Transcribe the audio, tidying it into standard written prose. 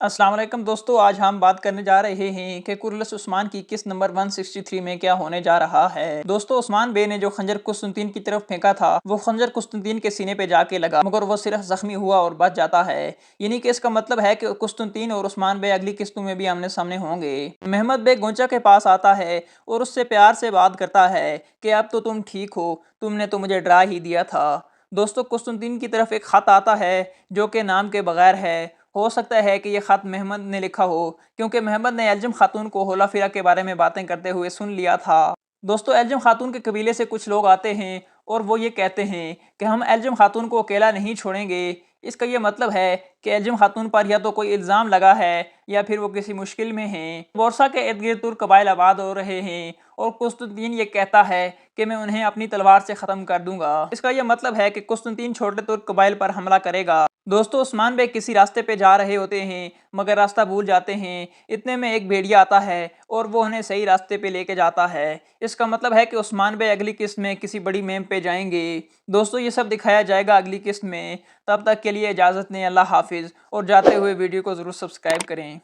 अस्सलाम वालेकुम दोस्तों, आज हम बात करने जा रहे हैं कि कुरलस उस्मान की किस नंबर 163 में क्या होने जा रहा है। दोस्तों, उस्मान बे ने जो खंजर कुस्तुनतीन की तरफ फेंका था वो खंजर कुस्तुनतीन के सीने पे जाके लगा, मगर वो सिर्फ जख्मी हुआ और बच जाता है। यानी कि इसका मतलब है कि कुस्तुनतीन और उस्मान बे अगली किस्तों में भी आमने सामने होंगे। महमद बे गोंचा के पास आता है और उससे प्यार से बात करता है कि अब तो तुम ठीक हो, तुमने तो मुझे डरा ही दिया था। दोस्तों, कुस्तुनतीन की तरफ एक खत आता है जो कि नाम के बगैर है। हो सकता है कि यह ख़त महमद ने लिखा हो, क्योंकि महमद ने एल्जम खातून को होला फिरा के बारे में बातें करते हुए सुन लिया था। दोस्तों, एल्जम खातून के कबीले से कुछ लोग आते हैं और वो ये कहते हैं कि हम एल्जम खातून को अकेला नहीं छोड़ेंगे। इसका ये मतलब है कि एल्जम खातून पर या तो कोई इल्ज़ाम लगा है या फिर वो किसी मुश्किल में हैं। बोरसा के इर्द गिर्द तुर्क कबाइल आबाद हो रहे हैं और कुस्तुनतीन ये कहता है कि मैं उन्हें अपनी तलवार से ख़त्म कर दूंगा। इसका यह मतलब है कि कुस्तुनतीन छोटे तुर्क कबाइल पर हमला करेगा। दोस्तों, उस्मान बे किसी रास्ते पे जा रहे होते हैं मगर रास्ता भूल जाते हैं। इतने में एक भेड़िया आता है और वो उन्हें सही रास्ते पे लेके जाता है। इसका मतलब है कि उस्मान बे अगली किस्त में किसी बड़ी मुहिम पे जाएंगे। दोस्तों, ये सब दिखाया जाएगा अगली किस्त में। तब तक के लिए इजाज़त दें। अल्लाह हाफिज़। और जाते हुए वीडियो को ज़रूर सब्सक्राइब करें।